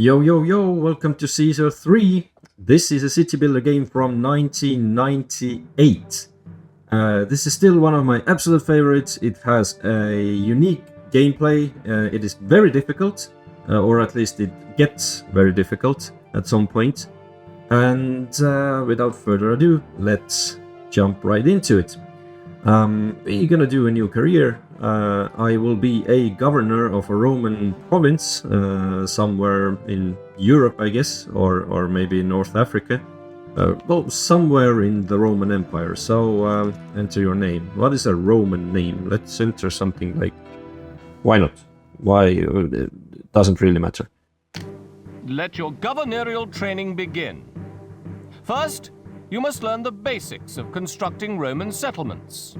Yo, yo, yo, welcome to Caesar 3. This is a city builder game from 1998. This is still one of my absolute favorites. It has a unique gameplay. It is very difficult, or at least it gets very difficult at some point. And without further ado, let's jump right into it. We're gonna do a new career. I will be a governor of a Roman province somewhere in Europe, I guess, or maybe in North Africa. Well, somewhere in the Roman Empire. So enter your name. What is a Roman name? Let's enter something like... Why not? Why? It doesn't really matter. Let your governorial training begin. First, you must learn the basics of constructing Roman settlements.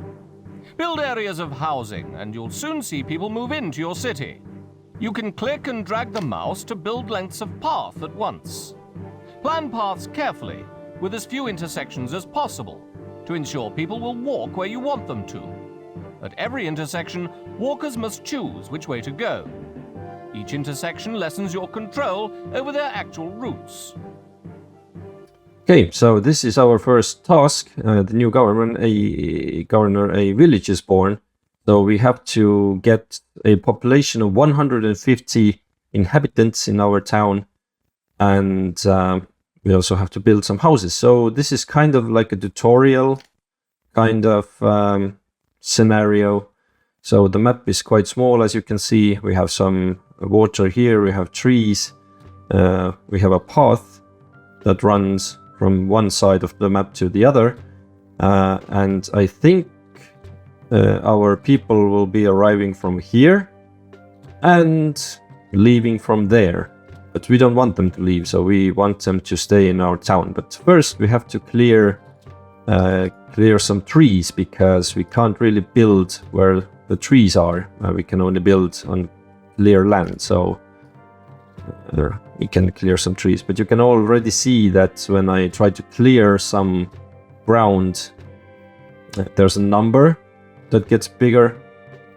Build areas of housing, and you'll soon see people move into your city. You can click and drag the mouse to build lengths of path at once. Plan paths carefully, with as few intersections as possible, to ensure people will walk where you want them to. At every intersection, walkers must choose which way to go. Each intersection lessens your control over their actual routes. Okay, so this is our first task. The new governor, a village is born. So we have to get a population of 150 inhabitants in our town, and we also have to build some houses. So this is kind of like a tutorial kind of scenario. So the map is quite small, as you can see. We have some water here, we have trees, we have a path that runs from one side of the map to the other, and I think our people will be arriving from here and leaving from there, but we don't want them to leave, so we want them to stay in our town. But first we have to clear some trees, because we can't really build where the trees are. We can only build on clear land, so we can clear some trees. But you can already see that when I try to clear some ground, there's a number that gets bigger,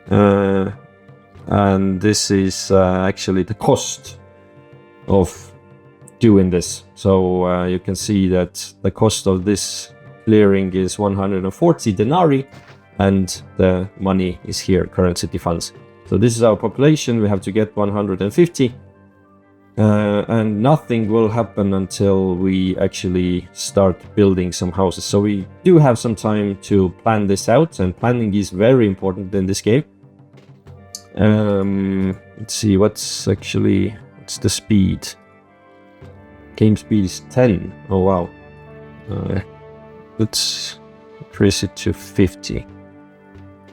and this is actually the cost of doing this. So you can see that the cost of this clearing is 140 denarii, and the money is here, current city funds. So this is our population. We have to get 150. And nothing will happen until we actually start building some houses. So we do have some time to plan this out, and planning is very important in this game. Let's see, what's the speed? Game speed is 10. Oh wow. Let's increase it to 50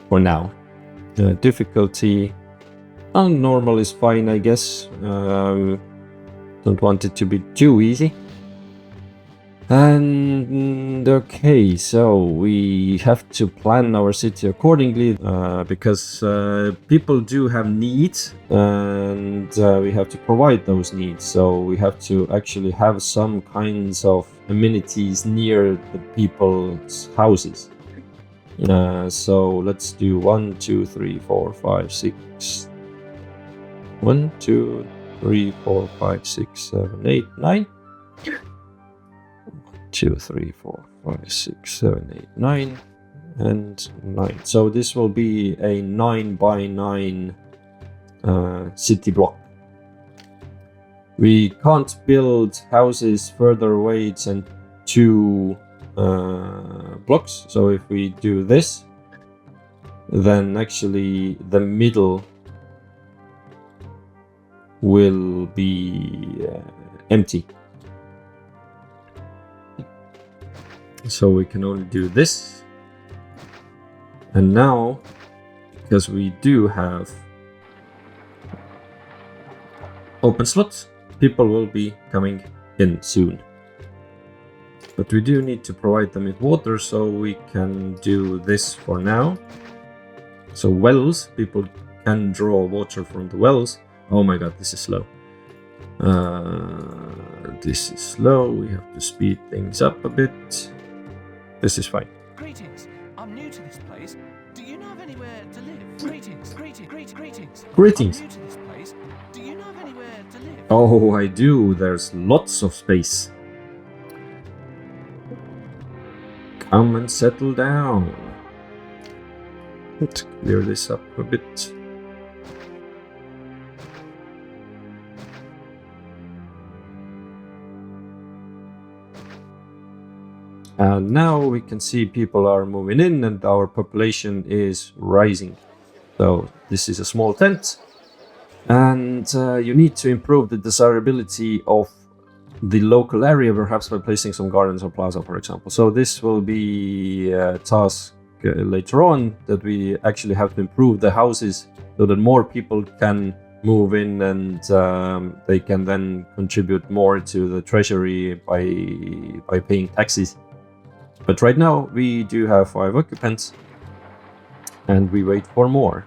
for now. Difficulty normal is fine, I guess. Don't want it to be too easy. And okay, so we have to plan our city accordingly, because people do have needs, and we have to provide those needs. So we have to actually have some kinds of amenities near the people's houses. So let's do 1, 2, 3, 4, 5, 6. 1, 2, 3, 4, 5, 6, 7, 8, 9. 1, 2, 3, 4, 5, 6, 7, 8, 9, and 9. So this will be a 9 by 9 city block. We can't build houses further away than 2 blocks. So if we do this, then actually the middle will be empty. So we can only do this. And now, because we do have open slots, people will be coming in soon. But we do need to provide them with water, so we can do this for now. So wells, people can draw water from the wells. Oh my god, this is slow. This is slow. We have to speed things up a bit. This is fine. Greetings. I'm new to this place. Do you know of anywhere to live? Greetings. Greetings. I'm new to this place. Do you know of anywhere to live? Oh, I do. There's lots of space. Come and settle down. Let's clear this up a bit. And now we can see people are moving in and our population is rising. So this is a small tent. And you need to improve the desirability of the local area, perhaps by placing some gardens or plaza, for example. So this will be a task later on, that we actually have to improve the houses so that more people can move in and they can then contribute more to the treasury by paying taxes. But right now we do have 5 occupants and we wait for more.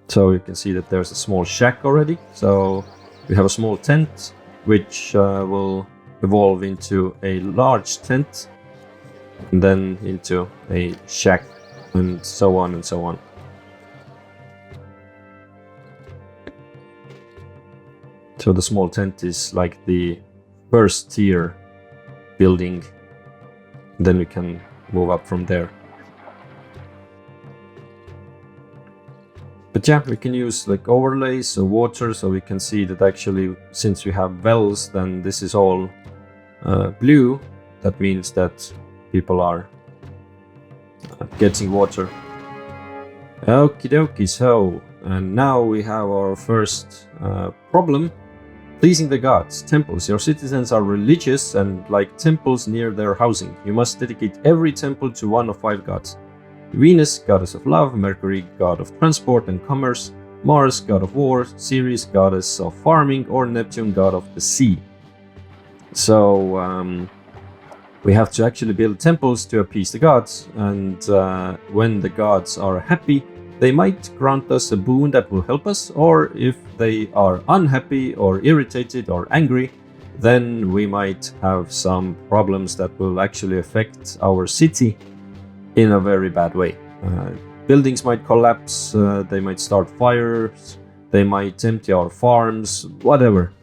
So you can see that there's a small shack already. So we have a small tent which will evolve into a large tent and then into a shack and so on and so on. So the small tent is like the first tier building, then we can move up from there. But yeah, we can use like overlays or water, so we can see that actually, since we have wells, then this is all blue. That means that people are getting water. Okie dokie, so and now we have our first problem. Pleasing the gods. Temples. Your citizens are religious and like temples near their housing. You must dedicate every temple to one of 5 gods. Venus, goddess of love. Mercury, god of transport and commerce. Mars, god of war. Ceres, goddess of farming. Or Neptune, god of the sea. So we have to actually build temples to appease the gods, and when the gods are happy, they might grant us a boon that will help us, or if they are unhappy or irritated or angry, then we might have some problems that will actually affect our city in a very bad way. Buildings might collapse, they might start fires, they might empty our farms, whatever.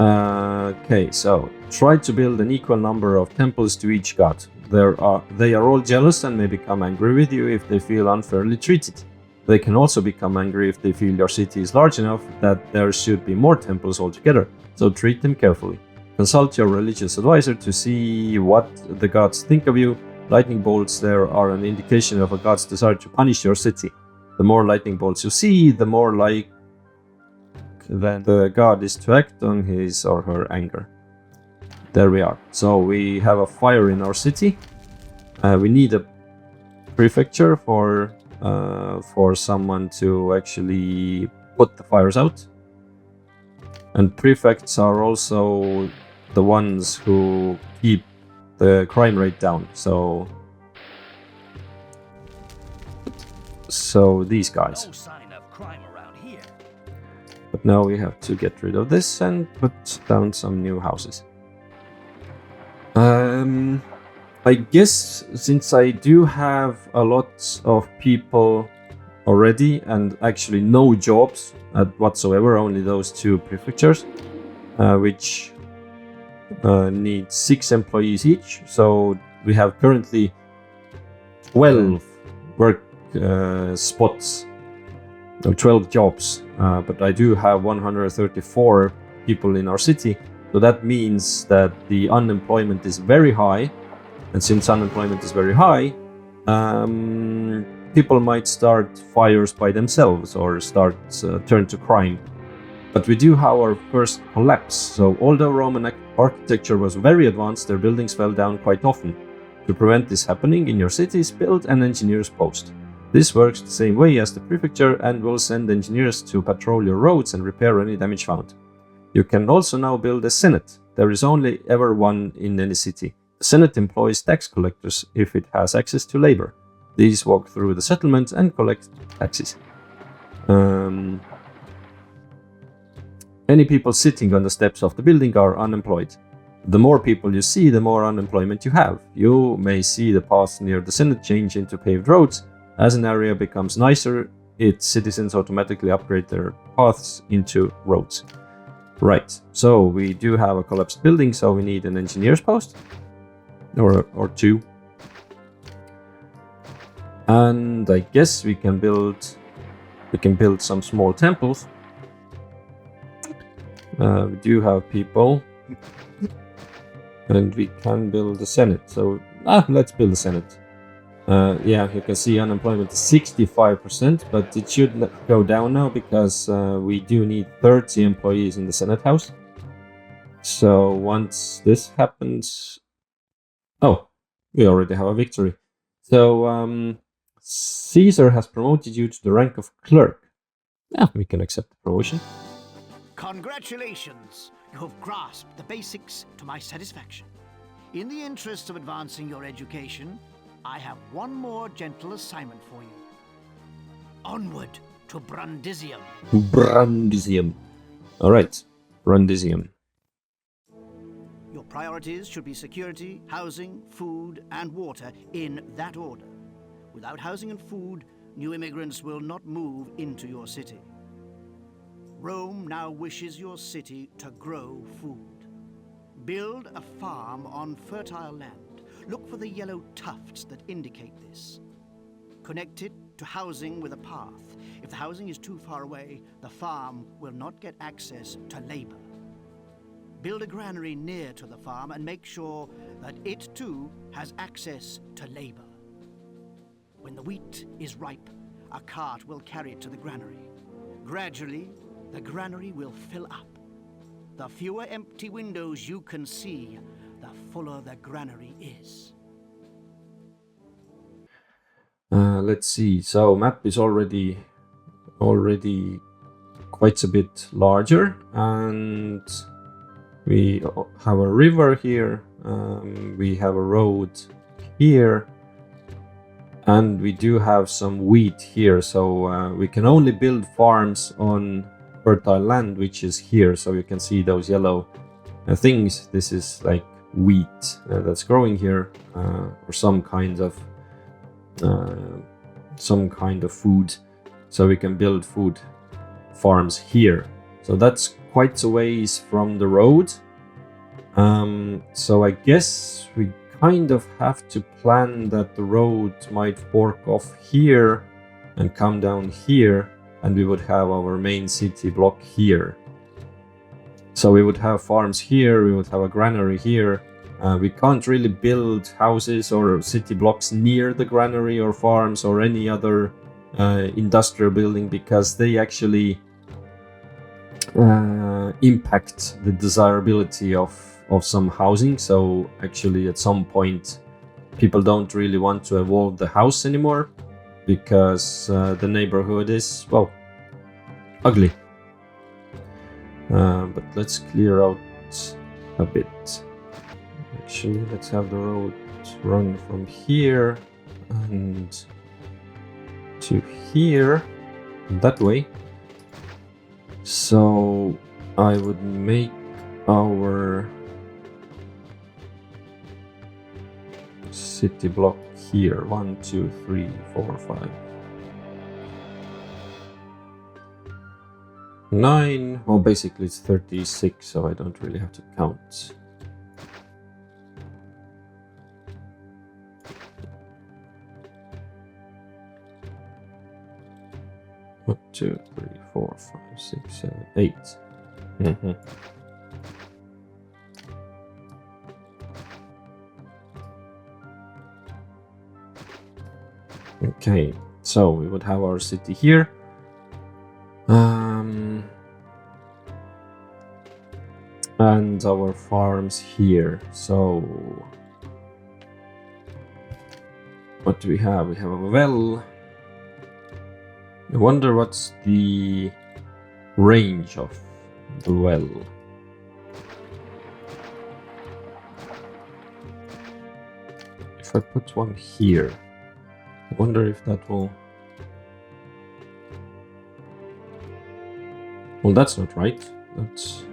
Okay, so try to build an equal number of temples to each god. They are all jealous and may become angry with you if they feel unfairly treated. They can also become angry if they feel your city is large enough that there should be more temples altogether, so treat them carefully. Consult your religious advisor to see what the gods think of you. Lightning bolts there are an indication of a god's desire to punish your city. The more lightning bolts you see, the more like then the god is to act on his or her anger. There we are. So we have a fire in our city. We need a prefecture for someone to actually put the fires out. And prefects are also the ones who keep the crime rate down. So these guys. No sign of crime around here. But now we have to get rid of this and put down some new houses. I guess since I do have a lot of people already and actually no jobs whatsoever, only those 2 prefectures, which need 6 employees each. So we have currently 12 work spots, or 12 jobs, but I do have 134 people in our city. So that means that the unemployment is very high, and since unemployment is very high, people might start fires by themselves or turn to crime. But we do have our first collapse. So although Roman architecture was very advanced, their buildings fell down quite often. To prevent this happening in your cities, build an engineer's post. This works the same way as the prefecture and will send engineers to patrol your roads and repair any damage found. You can also now build a senate. There is only ever one in any city. The senate employs tax collectors if it has access to labor. These walk through the settlement and collect taxes. Any people sitting on the steps of the building are unemployed. The more people you see, the more unemployment you have. You may see the paths near the senate change into paved roads. As an area becomes nicer, its citizens automatically upgrade their paths into roads. Right, so we do have a collapsed building, so we need an engineer's post or two. And I guess we can build some small temples. We do have people, and we can build a senate. So let's build a senate. Yeah, you can see unemployment is 65%, but it should go down now because we do need 30 employees in the Senate House. So once this happens... Oh, we already have a victory. So Caesar has promoted you to the rank of clerk. Yeah, we can accept the promotion. Congratulations! You have grasped the basics to my satisfaction. In the interest of advancing your education, I have one more gentle assignment for you. Onward to Brundisium. Brundisium. Alright, Brundisium. Your priorities should be security, housing, food, and water in that order. Without housing and food, new immigrants will not move into your city. Rome now wishes your city to grow food. Build a farm on fertile land. Look for the yellow tufts that indicate this. Connect it to housing with a path. If the housing is too far away, the farm will not get access to labor. Build a granary near to the farm and make sure that it too has access to labor. When the wheat is ripe, a cart will carry it to the granary. Gradually, the granary will fill up. The fewer empty windows you can see, the fuller the granary is. Let's see. So map is already quite a bit larger, and we have a river here. We have a road here, and we do have some wheat here. So we can only build farms on fertile land, which is here. So you can see those yellow things. This is like wheat that's growing here, or some kind of food. So we can build food farms here. So that's quite a ways from the road. So I guess we kind of have to plan that the road might fork off here and come down here, and we would have our main city block here. So we would have farms here, we would have a granary here. We can't really build houses or city blocks near the granary or farms or any other industrial building, because they actually impact the desirability of some housing. So actually at some point people don't really want to evolve the house anymore, because the neighborhood is, well, ugly. But let's clear out a bit. Actually, let's have the road run from here and to here, that way. So I would make our city block here. 1, 2, 3, 4, 5, 9. Well, basically it's 36, so I don't really have to count. One, 2, 3, 4, 5, 6, 7, 8. Okay, so we would have our city here. And our farms here. So what do we have? We have a well. I wonder what's the range of the well. If I put one here, I wonder if that will... Well, that's not right. That's...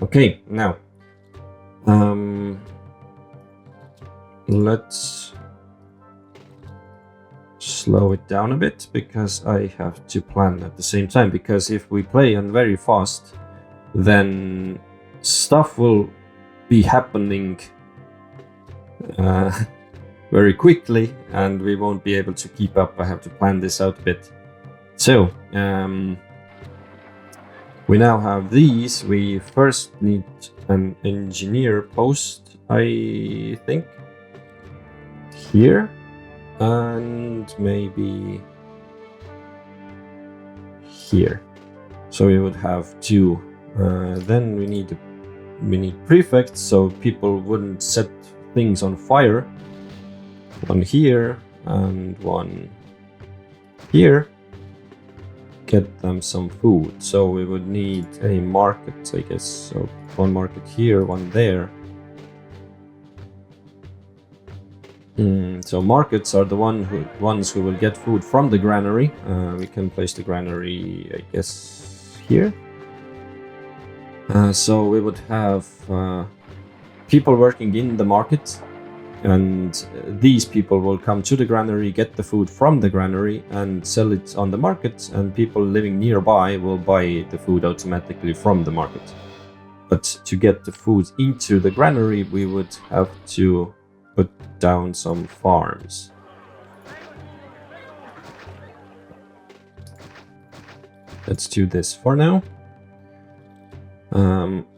Okay, now. let's slow it down a bit because I have to plan at the same time. Because if we play on very fast, then stuff will be happening very quickly and we won't be able to keep up. I have to plan this out a bit. So we now have these. We first need an engineer post, I think, here, and maybe here. So we would have two. Then we need prefects, so people wouldn't set things on fire. One here and one here. Get them some food. So we would need a market, I guess. So one market here, one there. So markets are the ones who will get food from the granary. We can place the granary, I guess, here. So we would have people working in the market, and these people will come to the granary, get the food from the granary and sell it on the market, and people living nearby will buy the food automatically from the market. But to get the food into the granary, we would have to put down some farms. Let's do this for now.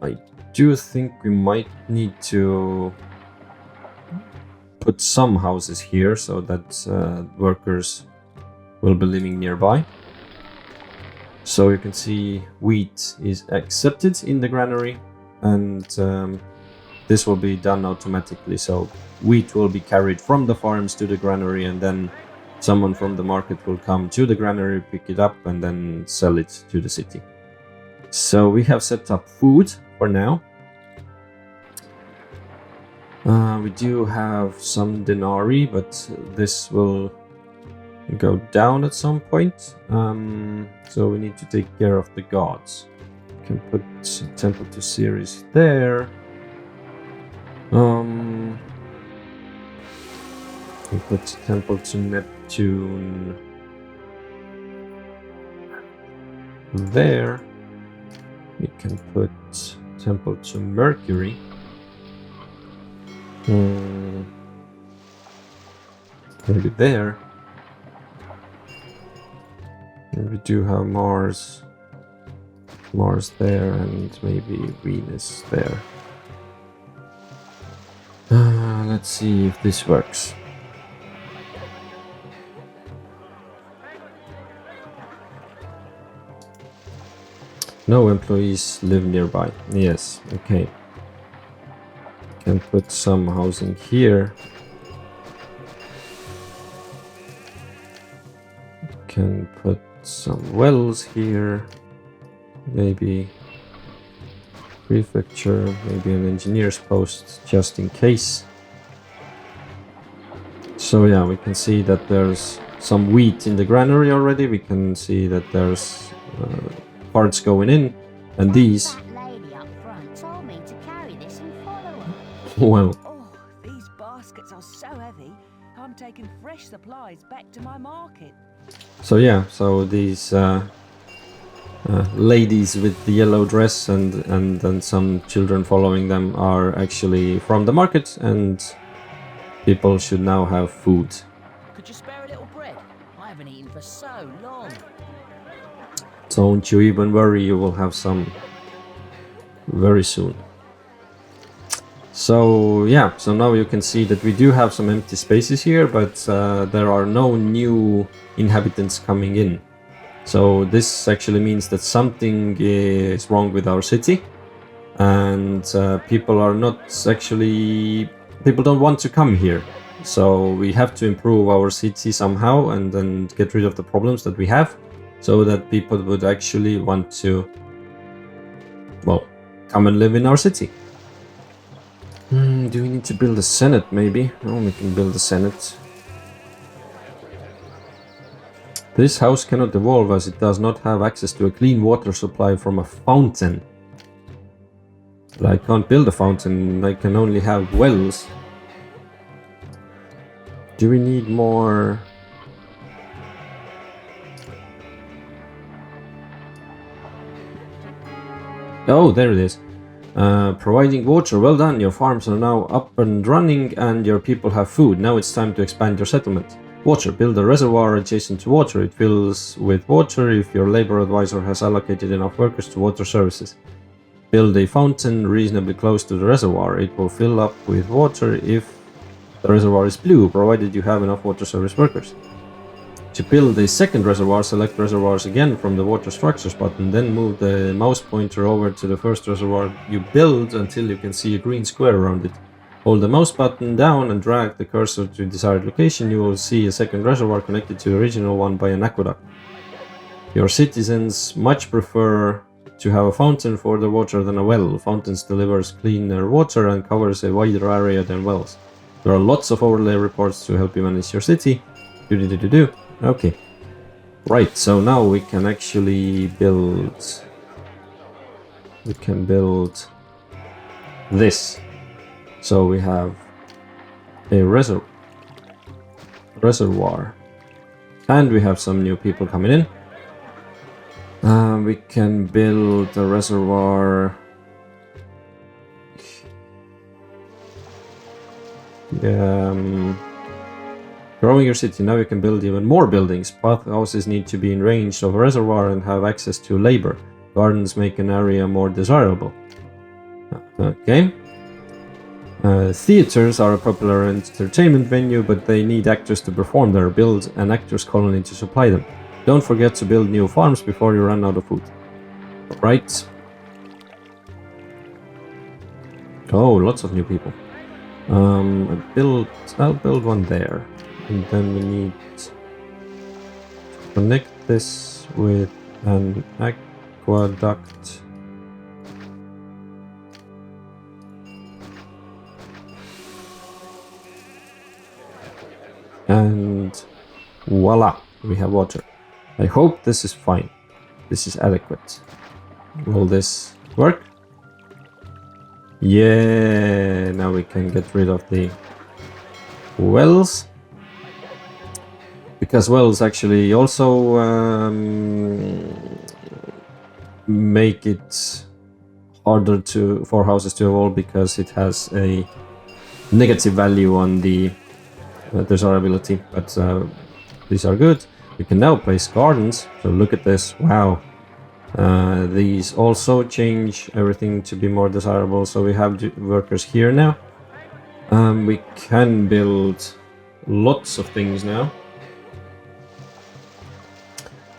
I do think we might need to put some houses here so that workers will be living nearby. So you can see wheat is accepted in the granary, and this will be done automatically. So wheat will be carried from the farms to the granary, and then someone from the market will come to the granary, pick it up, and then sell it to the city. So we have set up food for now. We do have some denarii, but this will go down at some point. So we need to take care of the gods. We can put temple to Ceres there. We put temple to Neptune there. We can put temple to Mercury. Maybe there. And we do have Mars there, and maybe Venus there. Let's see if this works. No employees live nearby. Yes, okay. Can put some housing here. Can put some wells here. Maybe prefecture, maybe an engineer's post just in case. So yeah, we can see that there's some wheat in the granary already. We can see that there's parts going in, and these. That lady up front told me to carry this and follow her. Well, Oh, these baskets are so heavy. I'm taking fresh supplies back to my market. so yeah, so these ladies with the yellow dress and then some children following them are actually from the market, and people should now have food. Could you spare a little bread? I haven't eaten for so long. Don't you even worry, you will have some very soon. So yeah, so now you can see that we do have some empty spaces here, but there are no new inhabitants coming in. So this actually means that something is wrong with our city, and people don't want to come here. So we have to improve our city somehow and then get rid of the problems that we have, so that people would actually want to, well, come and live in our city. Do we need to build a senate maybe? Oh, we can build a senate. This house cannot evolve as it does not have access to a clean water supply from a fountain. But I can't build a fountain, I can only have wells. Do we need more? Oh, there it is. Providing water. Well done. Your farms are now up and running and your people have food. Now it's time to expand your settlement. Water. Build a reservoir adjacent to water. It fills with water if your labor advisor has allocated enough workers to water services. Build a fountain reasonably close to the reservoir. It will fill up with water if the reservoir is blue, provided you have enough water service workers. To build a second reservoir, select reservoirs again from the water structures button, then move the mouse pointer over to the first reservoir you build until you can see a green square around it. Hold the mouse button down and drag the cursor to the desired location. You will see a second reservoir connected to the original one by an aqueduct. Your citizens much prefer to have a fountain for their water than a well. Fountains delivers cleaner water and covers a wider area than wells. There are lots of overlay reports to help you manage your city. Okay. Right, so now we can actually build... We can build this. So we have a reservoir. And we have some new people coming in. We can build a reservoir. Growing your city. Now you can build even more buildings. Bathhouses need to be in range of a reservoir and have access to labor. Gardens make an area more desirable. Okay. Theaters are a popular entertainment venue, but they need actors to perform there. Build an actors colony to supply them. Don't forget to build new farms before you run out of food. Right. Oh, lots of new people. I'll build one there. And then we need to connect this with an aqueduct. And voila, we have water. I hope this is fine. This is adequate. Will this work? Yeah, now we can get rid of the wells. Because wells actually also make it harder for houses to evolve because it has a negative value on the desirability, but these are good. We can now place gardens, so look at this, wow. These also change everything to be more desirable, so we have workers here now. We can build lots of things now.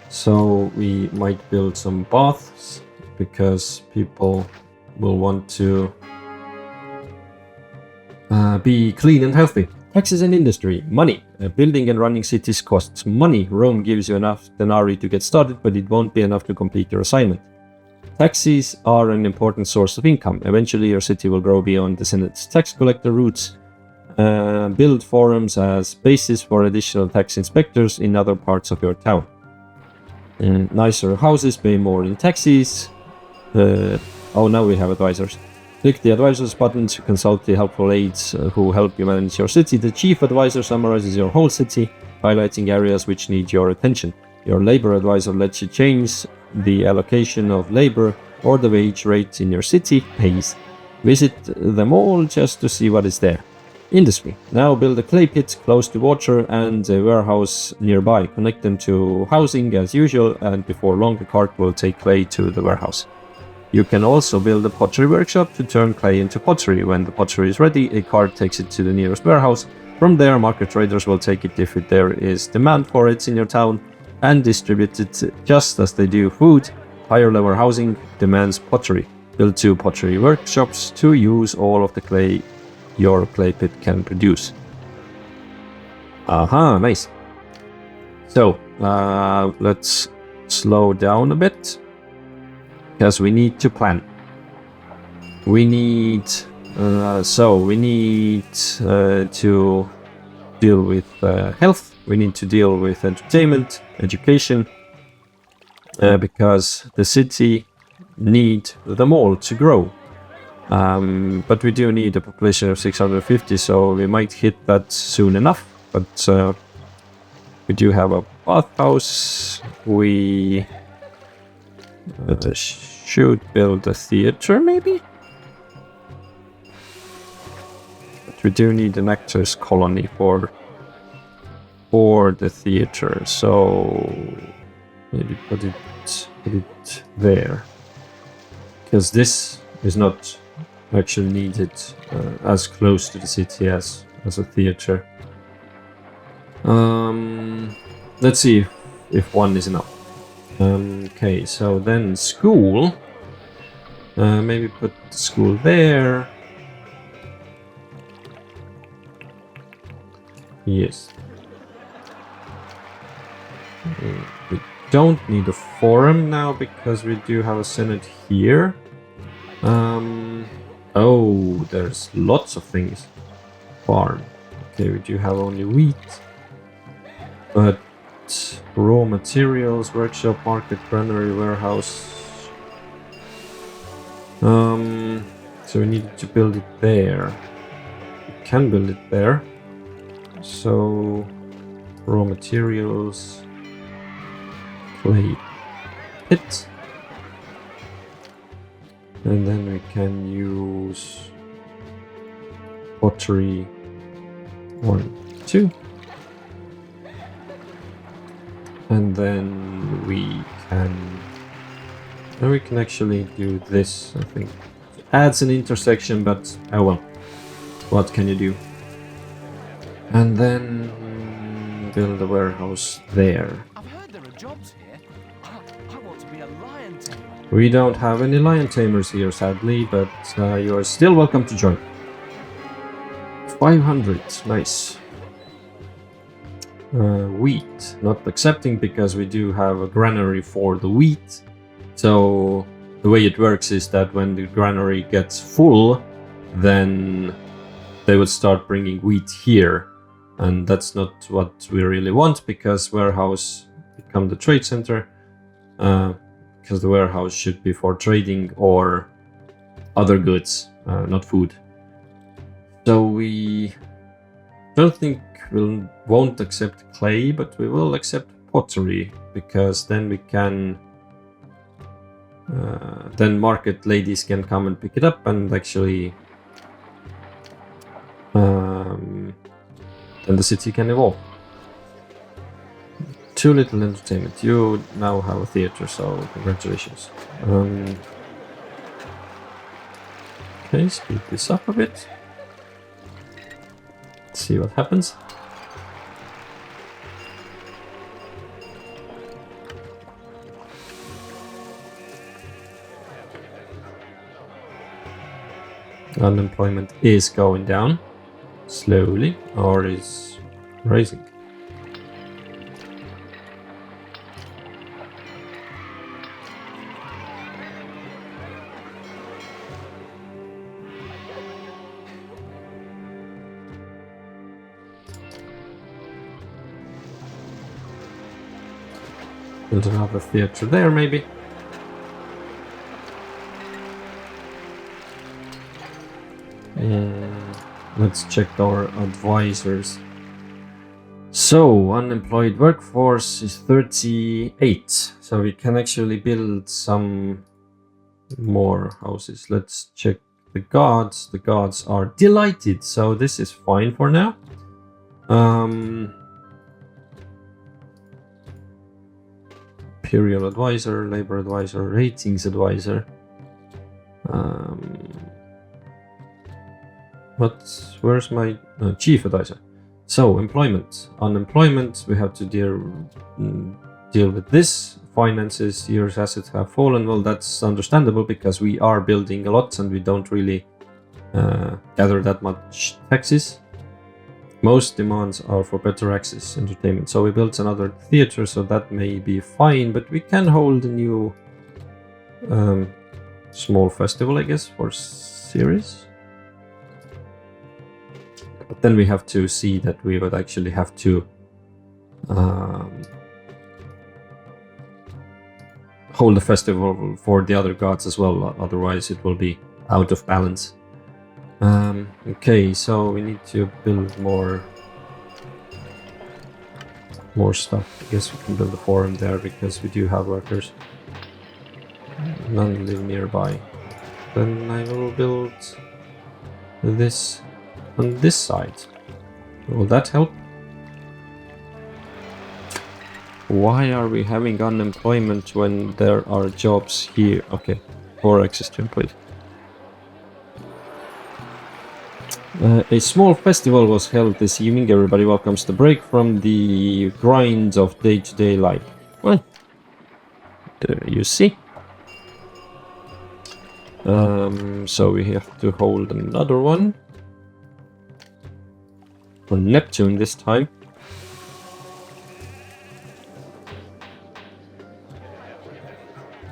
So we might build some baths, because people will want to be clean and healthy. Taxes and industry. Money. Building and running cities costs money. Rome gives you enough denarii to get started, but it won't be enough to complete your assignment. Taxes are an important source of income. Eventually your city will grow beyond the Senate's tax collector routes. Build forums as basis for additional tax inspectors in other parts of your town. Nicer houses pay more in taxes. Oh, now we have advisors. Click the advisors button to consult the helpful aides who help you manage your city. The chief advisor summarizes your whole city, highlighting areas which need your attention. Your labor advisor lets you change the allocation of labor or the wage rate in your city. Pays. Visit them all just to see what is there. Industry. Now build a clay pit close to water and a warehouse nearby. Connect them to housing as usual, and before long a cart will take clay to the warehouse. You can also build a pottery workshop to turn clay into pottery. When the pottery is ready, a cart takes it to the nearest warehouse. From there, market traders will take it if there is demand for it in your town and distribute it just as they do food. Higher level housing demands pottery. Build 2 pottery workshops to use all of the clay your clay pit can produce. Aha, nice. So, let's slow down a bit, because we need to plan. We need to deal with health. We need to deal with entertainment, education, because the city need them all to grow. But we do need a population of 650, so we might hit that soon enough. but we do have a bathhouse. We should build a theater, maybe? But we do need an actors colony for the theater, so maybe put it there. Because this is not actually needed as close to the city as a theater. Let's see if one is enough. Okay, so then school. Maybe put the school there. Yes. We don't need a forum now because we do have a senate here. Oh, there's lots of things. Farm. Okay, we do have only wheat. But raw materials, workshop, market, granary, warehouse. So we need to build it there. We can build it there. So raw materials, clay pit. And then we can use pottery 1, 2. And then we can actually do this, I think. It adds an intersection, but oh well. What can you do? And then build a warehouse there. I've heard there are jobs here. I want to be a lion tamer. We don't have any lion tamers here, sadly, but you are still welcome to join. 500, nice. Wheat, not accepting because we do have a granary for the wheat. So the way it works is that when the granary gets full, then they would start bringing wheat here. And that's not what we really want, because warehouse become the trade center. Because the warehouse should be for trading or other goods, not food. So we don't think won't accept clay, but we will accept pottery, because then we can then market ladies can come and pick it up, and actually then the city can evolve. Too little entertainment. You now have a theater, so congratulations. Okay, speed this up a bit. Let's see what happens. Unemployment is going down slowly, or is rising. Build another theater there, maybe. Let's check our advisors. So, unemployed workforce is 38. So we can actually build some more houses. Let's check the gods. The gods are delighted, so this is fine for now. Imperial advisor, labor advisor, ratings advisor. Where's my chief advisor? So employment, unemployment. We have to deal with this. Finances, year's assets have fallen. Well, that's understandable because we are building a lot and we don't really gather that much taxes. Most demands are for better access, entertainment. So we built another theater, so that may be fine, but we can hold a new small festival, I guess, for series. But then we have to see that we would actually have to hold a festival for the other gods as well, otherwise it will be out of balance. Okay, so we need to build more more stuff. I guess we can build a forum there because we do have workers. None live nearby. Then I will build this on this side. Will that help? Why are we having unemployment when there are jobs here? Okay, 4 access to employees. A small festival was held this evening. Everybody welcomes the break from the grind of day-to-day life. Well, there you see. So we have to hold another one. For Neptune this time.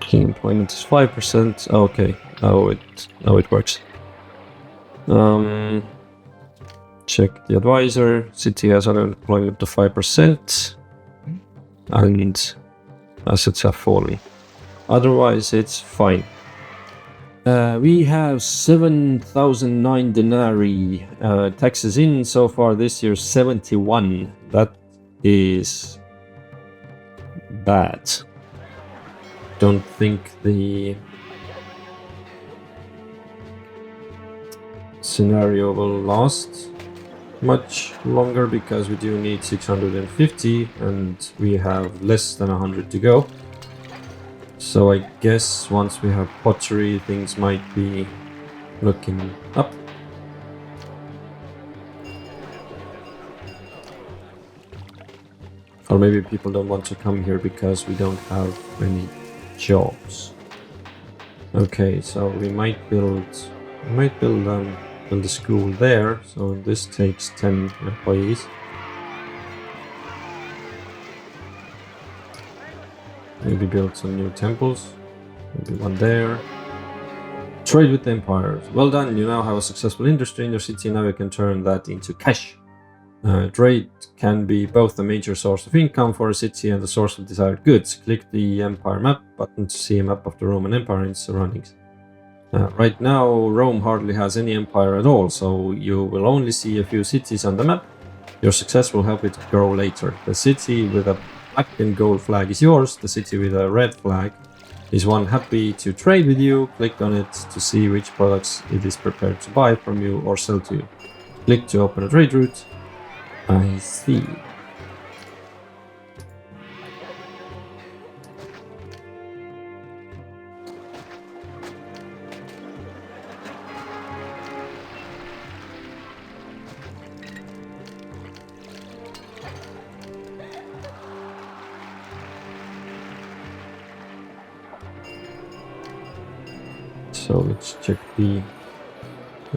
King employment is 5%. Okay, now it works. Check the advisor. City has unemployment of 5%, and assets have fallen. Otherwise, it's fine. We have 7,009 denarii taxes in so far this year. 71. That is bad. Don't think the scenario will last much longer because we do need 650 and we have less than 100 to go. So I guess once we have pottery, things might be looking up. Or maybe people don't want to come here because we don't have any jobs. Okay, so we might build a school there. So this takes 10 employees. Maybe build some new temples. Maybe one there. Trade with the empires. Well done, you now have a successful industry in your city. Now you can turn that into cash. Trade can be both a major source of income for a city and a source of desired goods. Click the empire map button to see a map of the Roman Empire and its surroundings. Right now, Rome hardly has any empire at all, so you will only see a few cities on the map. Your success will help it grow later. The city with a black and gold flag is yours. The city with a red flag is one happy to trade with you. Click on it to see which products it is prepared to buy from you or sell to you. Click to open a trade route. I see. So let's check the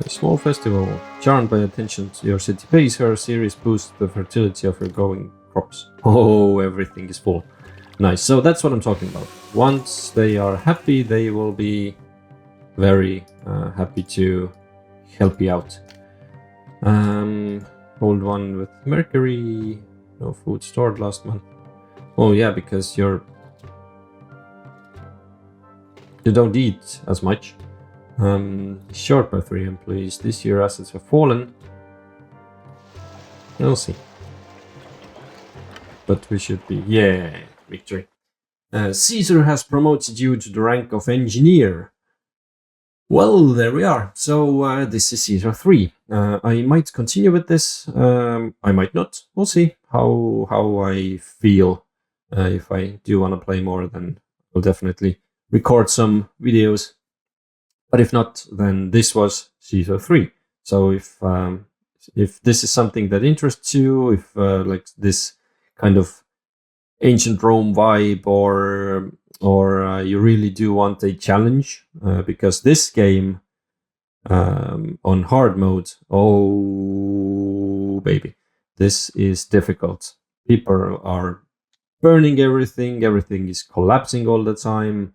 small festival. Charmed by attention to your city pays her series boosts the fertility of your growing crops. Oh, everything is full. Nice. So that's what I'm talking about. Once they are happy, they will be very happy to help you out. Hold one with Mercury. No food stored last month. Oh yeah, because you don't eat as much. Short by 3 employees. This year assets have fallen. We'll see. But we should be... Yeah, victory. Caesar has promoted you to the rank of engineer. Well, there we are. So this is Caesar 3. I might continue with this. I might not. We'll see how I feel. If I do want to play more, then I'll definitely record some videos. But if not, then this was Caesar 3. So if this is something that interests you, if like this kind of ancient Rome vibe, or you really do want a challenge, because this game on hard mode, oh baby, this is difficult. People are burning everything is collapsing all the time.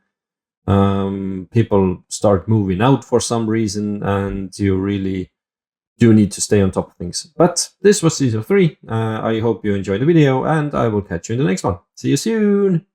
People start moving out for some reason, and you really do need to stay on top of things. But this was Caesar 3. I hope you enjoyed the video, and I will catch you in the next one. See you soon!